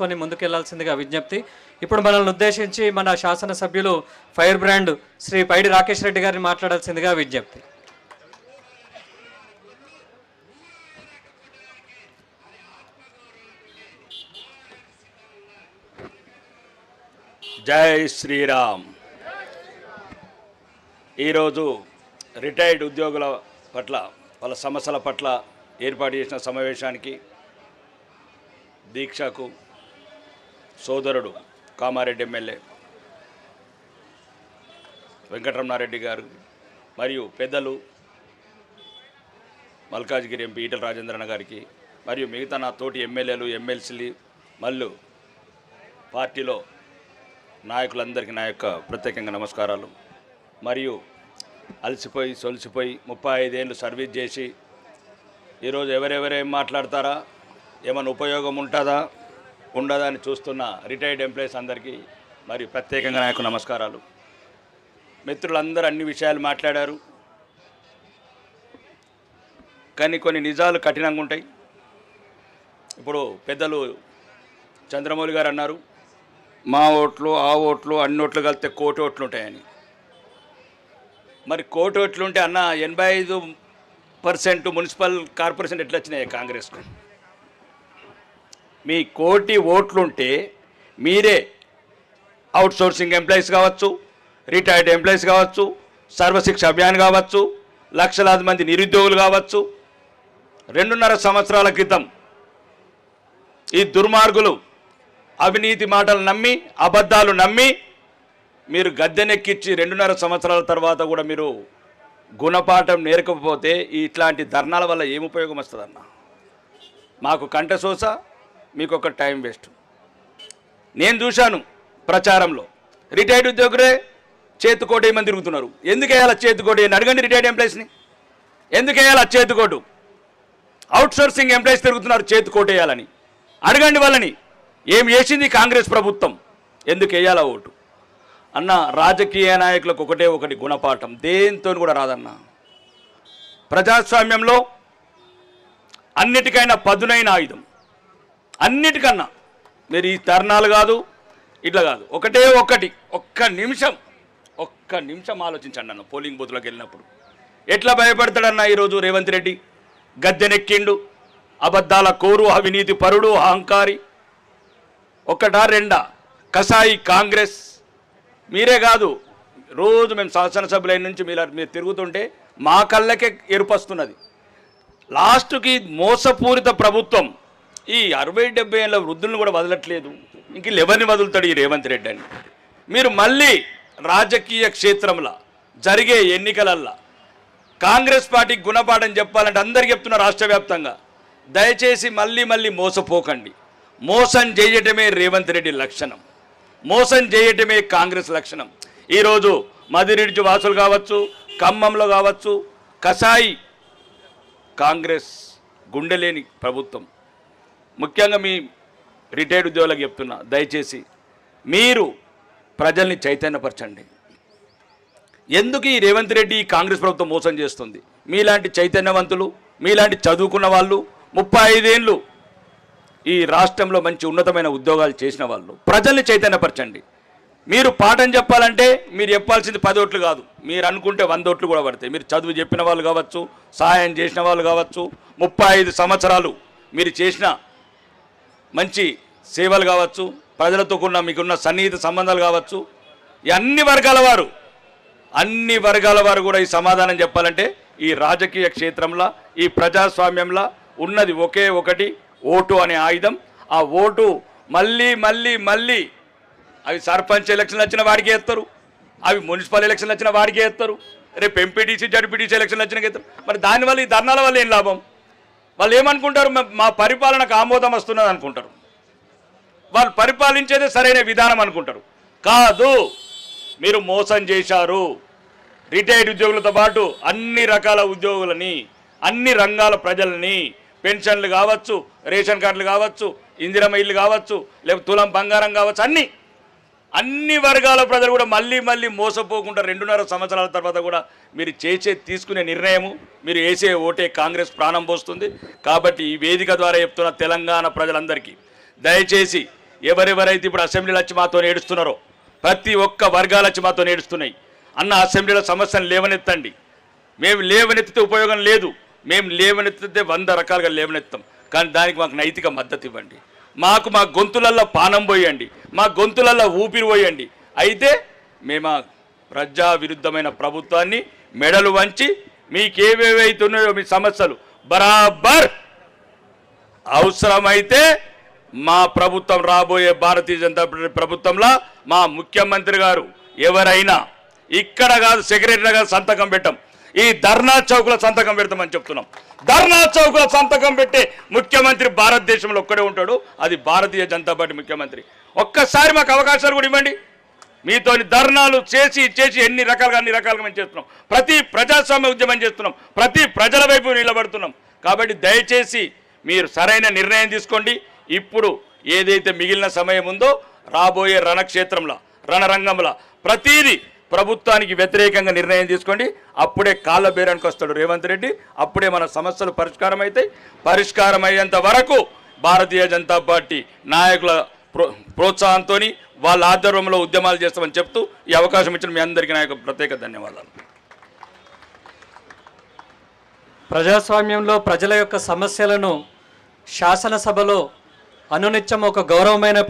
తీసుకొని ముందుకెళ్లాల్సిందిగా విజ్ఞప్తి. ఇప్పుడు మనల్ని ఉద్దేశించి మన శాసనసభ్యులు ఫైర్ బ్రాండ్ శ్రీ పైడి రాకేష్ రెడ్డి గారిని మాట్లాడాల్సిందిగా విజ్ఞప్తి. జై శ్రీరామ్. ఈరోజు రిటైర్డ్ ఉద్యోగుల పట్ల వాళ్ళ సమస్యల పట్ల ఏర్పాటు చేసిన సమావేశానికి దీక్షకు సోదరుడు కామారెడ్డి ఎమ్మెల్యే వెంకటరమణారెడ్డి గారు మరియు పెద్దలు మల్కాజ్గిరి ఎంపీ ఈటల రాజేంద్రన్న గారికి మరియు మిగతా నా తోటి ఎమ్మెల్యేలు ఎమ్మెల్సీలు మళ్ళు పార్టీలో నాయకులందరికీ నా యొక్క ప్రత్యేకంగా నమస్కారాలు. మరియు అలసిపోయి సొలిసిపోయి 35 ఏళ్ళు సర్వీస్ చేసి ఈరోజు ఎవరెవరేం మాట్లాడతారా, ఏమైనా ఉపయోగం ఉంటుందా ఉండదా అని చూస్తున్న రిటైర్డ్ ఎంప్లాయీస్ అందరికీ మరియు ప్రత్యేకంగా నా యొక్క నమస్కారాలు. మిత్రులందరూ అన్ని విషయాలు మాట్లాడారు, కానీ కొన్ని నిజాలు కఠినంగా ఉంటాయి. ఇప్పుడు పెద్దలు చంద్రమౌళి గారు అన్నారు, మా ఓట్లు ఆ ఓట్లు అన్ని ఓట్లు కలిపితే 1 కోటి ఓట్లు ఉంటాయని. మరి 1 కోటి ఓట్లు ఉంటే అన్న 85% మున్సిపల్ కార్పొరేషన్ ఎట్లా వచ్చినాయి కాంగ్రెస్కు? మీ 1 కోటి ఓట్లుంటే మీరే అవుట్సోర్సింగ్ ఎంప్లాయీస్ కావచ్చు, రిటైర్డ్ ఎంప్లాయీస్ కావచ్చు, సర్వశిక్ష అభియాన్ కావచ్చు, లక్షలాది మంది నిరుద్యోగులు కావచ్చు. 2.5 సంవత్సరాల క్రితం ఈ దుర్మార్గులు అవినీతి మాటలు నమ్మి అబద్ధాలు నమ్మి మీరు గద్దెనెక్కించి 2.5 సంవత్సరాల తర్వాత కూడా మీరు గుణపాఠం నేర్కపోతే ఇట్లాంటి ధర్నాల వల్ల ఏం ఉపయోగం వస్తుందన్న? మాకు కంఠశోష, మీకు ఒక టైం వేస్ట్. నేను చూశాను ప్రచారంలో రిటైర్డ్ ఉద్యోగులే చేతికోటు ఏమని తిరుగుతున్నారు. ఎందుకు వేయాలి చేతికోటు అని అడగండి రిటైర్డ్ ఎంప్లాయీస్ని. ఎందుకు వేయాలి చేతికోటు? అవుట్సోర్సింగ్ ఎంప్లాయీస్ తిరుగుతున్నారు చేతికోటు వేయాలని. అడగండి వాళ్ళని, ఏం చేసింది కాంగ్రెస్ ప్రభుత్వం, ఎందుకు వేయాలా ఓటు అన్న? రాజకీయ నాయకులకు ఒకటి గుణపాఠం, దేంతో కూడా రాదన్న. ప్రజాస్వామ్యంలో అన్నిటికైనా పదునైన ఆయుధం, అన్నిటికన్నా మీరు ఈ ధర్నాలు కాదు, ఇట్లా కాదు, ఒక్క నిమిషం ఆలోచించండి అన్న. పోలింగ్ బూత్లోకి వెళ్ళినప్పుడు ఎట్లా భయపడతాడన్న? ఈరోజు రేవంత్ రెడ్డి గద్దెనెక్కిండు, అబద్ధాల కోరు, అవినీతి పరుడు, అహంకారి. 1 2 కసాయి కాంగ్రెస్. మీరే కాదు, రోజు మేము శాసనసభ్యులైన నుంచి మీరు తిరుగుతుంటే మా కళ్ళకే ఎరుపస్తున్నది. లాస్ట్కి మోసపూరిత ప్రభుత్వం ఈ 60-70 ఏళ్ళ వృద్ధులను కూడా వదలట్లేదు, ఇంక ఎవరిని వదులుతాడు ఈ రేవంత్ రెడ్డి అని. మీరు మళ్ళీ రాజకీయ క్షేత్రంలో జరిగే ఎన్నికలల్లో కాంగ్రెస్ పార్టీకి గుణపాఠం చెప్పాలంటే అందరికీ చెప్తున్న రాష్ట్ర వ్యాప్తంగా, దయచేసి మళ్ళీ మోసపోకండి. మోసం చేయటమే రేవంత్ రెడ్డి లక్షణం, మోసం చేయటమే కాంగ్రెస్ లక్షణం. ఈరోజు మదిరిడ్జి వాసులు కావచ్చు, ఖమ్మంలో కావచ్చు, కసాయి కాంగ్రెస్ గుండెలేని ప్రభుత్వం. ముఖ్యంగా మీ రిటైర్డ్ ఉద్యోగులకు చెప్తున్నా, దయచేసి మీరు ప్రజల్ని చైతన్యపరచండి. ఎందుకు ఈ రేవంత్ రెడ్డి కాంగ్రెస్ ప్రభుత్వం మోసం చేస్తుంది? మీలాంటి చైతన్యవంతులు, మీలాంటి చదువుకున్న వాళ్ళు, 35 ఏళ్ళు ఈ రాష్ట్రంలో మంచి ఉన్నతమైన ఉద్యోగాలు చేసిన వాళ్ళు, ప్రజల్ని చైతన్యపరచండి. మీరు పాఠం చెప్పాలంటే మీరు చెప్పాల్సింది 10 ఓట్లు కాదు, మీరు అనుకుంటే 100 ఓట్లు కూడా పడతాయి. మీరు చదువు చెప్పిన వాళ్ళు కావచ్చు, సహాయం చేసిన వాళ్ళు కావచ్చు, 35 సంవత్సరాలు మీరు చేసిన మంచి సేవలు కావచ్చు, ప్రజలతో మీకున్న సన్నిహిత సంబంధాలు కావచ్చు, ఈ అన్ని వర్గాల వారు కూడా ఈ సమాధానం చెప్పాలంటే ఈ రాజకీయ క్షేత్రంలో, ఈ ప్రజాస్వామ్యంలో ఉన్నది ఒకే ఒకటి, ఓటు అనే ఆయుధం. ఆ ఓటు మళ్ళీ అవి సర్పంచ్ ఎలక్షన్లు వచ్చిన వాడికి వేస్తారు, అవి మున్సిపల్ ఎలక్షన్లు వచ్చిన వాడికి వేస్తారు, రేపు ఎంపీటీసీ జడ్పీటీసీ ఎలక్షన్లు వచ్చిన వేస్తారు. మరి దానివల్ల ఈ ధర్నాల వల్ల ఏం లాభం? వాళ్ళు ఏమనుకుంటారు? మా పరిపాలనకు ఆమోదం వస్తున్నది అనుకుంటారు, వాళ్ళు పరిపాలించేదే సరైన విధానం అనుకుంటారు. కాదు, మీరు మోసం చేశారు. రిటైర్డ్ ఉద్యోగులతో పాటు అన్ని రకాల ఉద్యోగులని, అన్ని రంగాల ప్రజలని, పెన్షన్లు కావచ్చు, రేషన్ కార్డులు కావచ్చు, ఇందిరమ్మ ఇల్లు కావచ్చు, లేకపోతే తులం బంగారం కావచ్చు, అన్ని వర్గాల ప్రజలు కూడా మళ్ళీ మోసపోకుండా 2.5 సంవత్సరాల తర్వాత కూడా మీరు తీసుకునే నిర్ణయము, మీరు వేసే ఓటే కాంగ్రెస్ ప్రాణం పోస్తుంది. కాబట్టి ఈ వేదిక ద్వారా చెప్తున్న తెలంగాణ ప్రజలందరికీ, దయచేసి ఎవరెవరైతే ఇప్పుడు అసెంబ్లీలో వచ్చి మాతో ఏడుస్తున్నారో ప్రతి ఒక్క వర్గాలు వచ్చి మాతో ఏడుస్తున్నాయి. అన్న అసెంబ్లీలో సమస్యను లేవనెత్తండి. మేము లేవనెత్తితే ఉపయోగం లేదు, మేము లేవనెత్తితే 100 రకాలుగా లేవనెత్తాం. కానీ దానికి మాకు నైతిక మద్దతు ఇవ్వండి. మా గొంతులల్లో పానం పోయండి, మా గొంతులల్లో ఊపిరి పోయండి. అయితే మేము ఆ ప్రజా విరుద్ధమైన ప్రభుత్వాన్ని మెడలు వంచి మీకేవేవైతే ఉన్నాయో మీ సమస్యలు బరాబర్ అవసరమైతే మా ప్రభుత్వం రాబోయే భారతీయ జనతా పార్టీ ప్రభుత్వంలో మా ముఖ్యమంత్రి గారు ఎవరైనా ఇక్కడ కాదు సెక్రటరీ గారు సంతకం పెట్టాం, ఈ ధర్నా చౌకుల సంతకం పెడతామని చెప్తున్నాం. ధర్నా చౌకుల సంతకం పెట్టే ముఖ్యమంత్రి భారతదేశంలో ఒక్కడే ఉంటాడు, అది భారతీయ జనతా పార్టీ ముఖ్యమంత్రి. ఒక్కసారి మాకు అవకాశాలు కూడా ఇవ్వండి. మీతో ధర్నాలు చేసి అన్ని రకాలుగా మేము చేస్తున్నాం. ప్రతి ప్రజాస్వామ్య ఉద్యమం చేస్తున్నాం, ప్రతి ప్రజల వైపు నిలబడుతున్నాం. కాబట్టి దయచేసి మీరు సరైన నిర్ణయం తీసుకోండి. ఇప్పుడు ఏదైతే మిగిలిన సమయం ఉందో రాబోయే రణక్షేత్రంలో రణరంగంలో ప్రతిదీ ప్రభుత్వానికి వ్యతిరేకంగా నిర్ణయం తీసుకోండి. అప్పుడే కాళ్ళ బేరానికి వస్తాడు రేవంత్ రెడ్డి. అప్పుడే మన సమస్యలు పరిష్కారం అవుతాయి. పరిష్కారం అయ్యేంత వరకు భారతీయ జనతా పార్టీ నాయకుల ప్రోత్సాహంతో వాళ్ళ ఆధ్వర్యంలో ఉద్యమాలు చేస్తామని చెప్తూ ఈ అవకాశం ఇచ్చిన మీ అందరికీ నా యొక్క ప్రత్యేక ధన్యవాదాలు. ప్రజాస్వామ్యంలో ప్రజల యొక్క సమస్యలను శాసనసభలో అనునిత్యం ఒక గౌరవమైన